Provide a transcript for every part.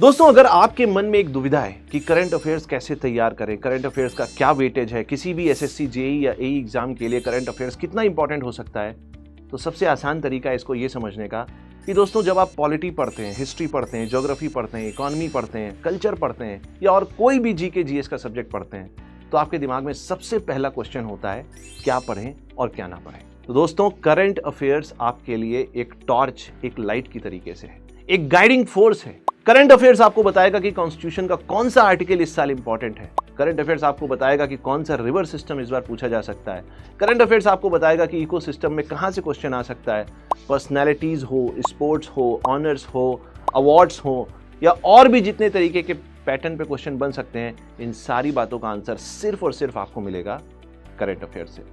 दोस्तों, अगर आपके मन में एक दुविधा है कि करंट अफेयर्स कैसे तैयार करें, करंट अफेयर्स का क्या वेटेज है, किसी भी एसएससी, जेईई या एई एग्जाम के लिए करंट अफेयर्स कितना इंपॉर्टेंट हो सकता है, तो सबसे आसान तरीका है इसको ये समझने का कि दोस्तों, जब आप पॉलिटी पढ़ते हैं, हिस्ट्री पढ़ते हैं, ज्योग्राफी पढ़ते हैं, इकोनॉमी पढ़ते हैं, कल्चर पढ़ते हैं या और कोई भी जीके जीएस का सब्जेक्ट पढ़ते हैं, तो आपके दिमाग में सबसे पहला क्वेश्चन होता है क्या पढ़ें और क्या ना पढ़ें। तो दोस्तों, करंट अफेयर्स आपके लिए एक टॉर्च, एक लाइट की तरीके से है, एक गाइडिंग फोर्स है। करंट अफेयर्स आपको बताएगा कि कॉन्स्टिट्यूशन का कौन सा आर्टिकल इस साल इंपॉर्टेंट है। करंट अफेयर्स आपको बताएगा कि कौन सा रिवर सिस्टम इस बार पूछा जा सकता है। करंट अफेयर्स आपको बताएगा कि इकोसिस्टम में कहां से क्वेश्चन आ सकता है। पर्सनैलिटीज हो, स्पोर्ट्स हो, ऑनर्स हो, अवार्ड्स हो या और भी जितने तरीके के पैटर्न पे क्वेश्चन बन सकते हैं, इन सारी बातों का आंसर सिर्फ और सिर्फ आपको मिलेगा करंट अफेयर्स से।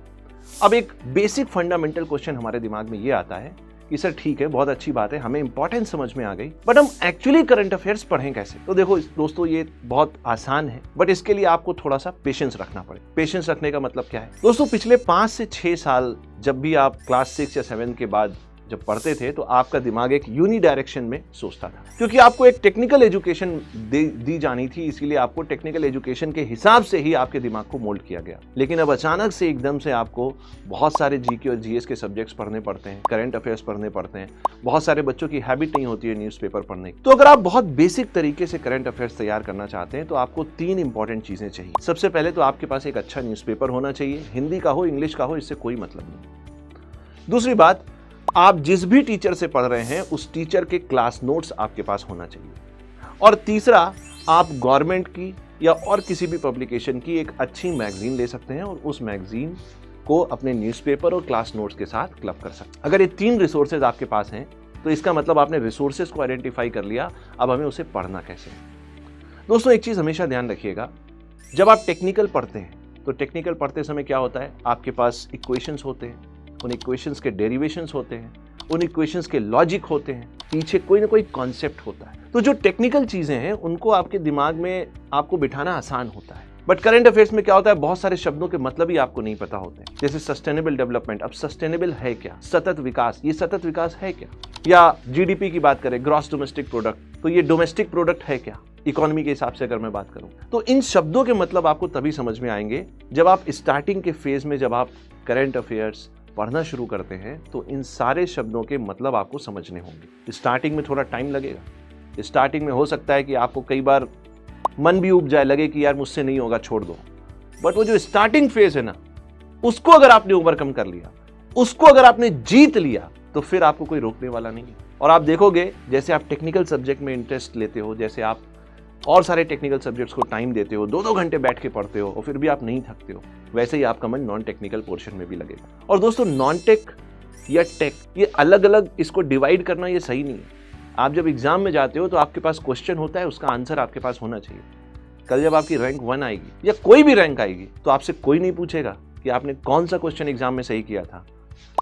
अब एक बेसिक फंडामेंटल क्वेश्चन हमारे दिमाग में ये आता है कि सर ठीक है, बहुत अच्छी बात है, हमें इंपॉर्टेंस समझ में आ गई, बट हम एक्चुअली करंट अफेयर्स पढ़ें कैसे। तो देखो दोस्तों, ये बहुत आसान है, बट इसके लिए आपको थोड़ा सा पेशेंस रखना पड़े। पेशेंस रखने का मतलब क्या है दोस्तों? पिछले 5 से 6 साल जब भी आप क्लास 6 या 7 के बाद जब पढ़ते थे, तो आपका दिमाग एक यूनी डायरेक्शन में सोचता था, क्योंकि आपको एक टेक्निकल एजुकेशन दी जानी थी, इसीलिए आपको टेक्निकल एजुकेशन के हिसाब से ही आपके दिमाग को मोल्ड किया गया। लेकिन अब अचानक से एकदम से आपको बहुत सारे जीके और जीएस के सब्जेक्ट्स पढ़ने पड़ते हैं, करंट अफेयर्स पढ़ने पड़ते हैं। बहुत सारे बच्चों की हैबिट नहीं होती है न्यूज़पेपर पढ़ने की। तो अगर आप बहुत बेसिक तरीके से करंट अफेयर्स तैयार करना चाहते हैं, तो आपको 3 इंपॉर्टेंट चीजें चाहिए। सबसे पहले तो आपके पास एक अच्छा न्यूज़पेपर होना चाहिए, हिंदी का हो, इंग्लिश का हो, इससे कोई मतलब नहीं। दूसरी बात, आप जिस भी टीचर से पढ़ रहे हैं उस टीचर के क्लास नोट्स आपके पास होना चाहिए। और तीसरा, आप गवर्नमेंट की या और किसी भी पब्लिकेशन की एक अच्छी मैगजीन ले सकते हैं और उस मैगजीन को अपने न्यूज़पेपर और क्लास नोट्स के साथ क्लब कर सकते हैं। अगर ये 3 रिसोर्सेज आपके पास हैं, तो इसका मतलब आपने रिसोर्सेज को आइडेंटिफाई कर लिया। अब हमें उसे पढ़ना कैसे है। दोस्तों, एक चीज हमेशा ध्यान रखिएगा, जब आप टेक्निकल पढ़ते हैं तो टेक्निकल पढ़ते समय क्या होता है, आपके पास इक्वेशंस होते हैं, उन इक्वेशंस के डेरिवेशंस होते हैं, उन इक्वेशंस के लॉजिक होते हैं, पीछे कोई ना कोई कॉन्सेप्ट होता है। तो जो टेक्निकल चीजें हैं उनको आपके दिमाग में आपको बिठाना आसान होता है। बट करंट अफेयर्स में क्या होता है, बहुत सारे शब्दों के मतलब ही आपको नहीं पता होते हैं। जैसे सस्टेनेबल डेवलपमेंट, अब सस्टेनेबल है क्या? सतत विकास, ये सतत विकास है क्या? या जीडीपी की बात करें, ग्रॉस डोमेस्टिक प्रोडक्ट, तो ये डोमेस्टिक प्रोडक्ट है क्या इकोनॉमी के हिसाब से अगर मैं बात करूं। तो इन शब्दों के मतलब आपको तभी समझ में आएंगे जब आप स्टार्टिंग के फेज में, जब आप करंट अफेयर्स पढ़ना शुरू करते हैं, तो इन सारे शब्दों के मतलब आपको समझने होंगे। स्टार्टिंग में थोड़ा टाइम लगेगा। स्टार्टिंग में हो सकता है कि आपको कई बार मन भी उब जाए, लगे कि यार मुझसे नहीं होगा, छोड़ दो। बट वो जो स्टार्टिंग फेज है ना, उसको अगर आपने ओवरकम कर लिया, उसको अगर आपने जीत लिया, तो फिर आपको कोई रोकने वाला नहीं है। और आप देखोगे, जैसे आप टेक्निकल सब्जेक्ट में इंटरेस्ट लेते हो, जैसे आप और सारे टेक्निकल सब्जेक्ट्स को टाइम देते हो, 2-2 घंटे बैठ के पढ़ते हो और फिर भी आप नहीं थकते हो, वैसे ही आपका मन नॉन टेक्निकल पोर्शन में भी लगेगा। और दोस्तों, नॉन टेक या टेक, ये अलग अलग इसको डिवाइड करना ये सही नहीं है। आप जब एग्जाम में जाते हो तो आपके पास क्वेश्चन होता है, उसका आंसर आपके पास होना चाहिए। कल जब आपकी रैंक 1 आएगी या कोई भी रैंक आएगी, तो आपसे कोई नहीं पूछेगा कि आपने कौन सा क्वेश्चन एग्जाम में सही किया था।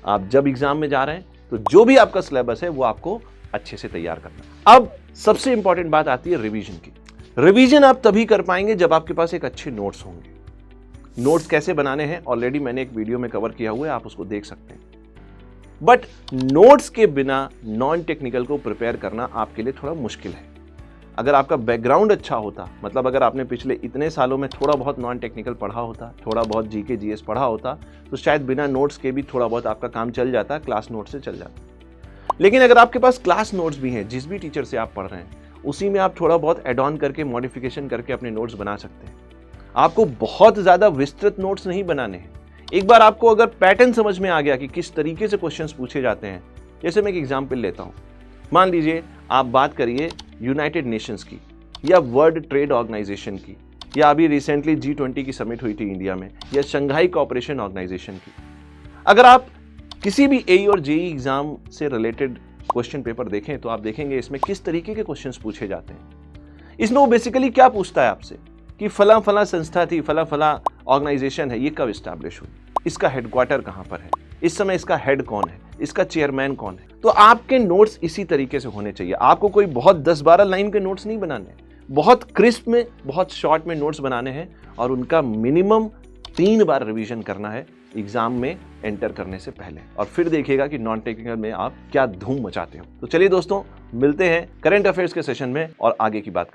आप जब एग्जाम में जा रहे हैं, तो जो भी आपका सिलेबस है वो आपको अच्छे से तैयार करना है। अब सबसे इंपॉर्टेंट बात आती है रिवीजन की। रिवीजन आप तभी कर पाएंगे जब आपके पास एक अच्छे नोट्स होंगे। नोट्स कैसे बनाने हैं ऑलरेडी मैंने एक वीडियो में कवर किया हुआ है, आप उसको देख सकते हैं। बट नोट्स के बिना नॉन टेक्निकल को प्रिपेयर करना आपके लिए थोड़ा मुश्किल है। अगर आपका बैकग्राउंड अच्छा होता, मतलब अगर आपने पिछले इतने सालों में थोड़ा बहुत नॉन टेक्निकल पढ़ा होता, थोड़ा बहुत जीके जीएस पढ़ा होता, तो शायद बिना नोट्स के भी थोड़ा बहुत आपका काम चल जाता, क्लास नोट्स से चल जाता। लेकिन अगर आपके पास क्लास नोट्स भी हैं, जिस भी टीचर से आप पढ़ रहे हैं, उसी में आप थोड़ा बहुत एड ऑन करके, मॉडिफिकेशन करके अपने नोट्स बना सकते हैं। आपको बहुत ज्यादा विस्तृत नोट्स नहीं बनाने हैं। एक बार आपको अगर पैटर्न समझ में आ गया कि किस तरीके से क्वेश्चंस पूछे जाते हैं, जैसे मैं एक एग्जांपल लेता हूं, मान लीजिए आप बात करिए यूनाइटेड नेशंस की या वर्ल्ड ट्रेड ऑर्गेनाइजेशन की, या अभी रिसेंटली G20 की समिट हुई थी इंडिया में, या शंघाई कोऑपरेशन ऑर्गेनाइजेशन की। अगर आप किसी भी एई और जेईई एग्जाम से रिलेटेड क्वेश्चन पेपर देखें, तो आप देखेंगे इसमें किस तरीके के क्वेश्चंस पूछे जाते हैं। इसमें वो बेसिकली क्या पूछता है आपसे कि फला फला संस्था थी, फला फला ऑर्गेनाइजेशन है, ये कब एस्टैब्लिश हुई, इसका हेडक्वार्टर कहां पर है, इस समय इसका हेड कौन है, इसका चेयरमैन कौन है। तो आपके नोट्स इसी तरीके से होने चाहिए। आपको कोई बहुत 10-12 लाइन के नोट्स नहीं बनाने, बहुत क्रिस्प में, बहुत शॉर्ट में नोट्स बनाने हैं और उनका मिनिमम 3 बार रिवीजन करना है, एग्जाम में एंटर करने से पहले, और फिर देखिएगा कि नॉन टेक्निकल में आप क्या धूम मचाते हो। तो चलिए दोस्तों, मिलते हैं करंट अफेयर्स के सेशन में और आगे की बात करते हैं।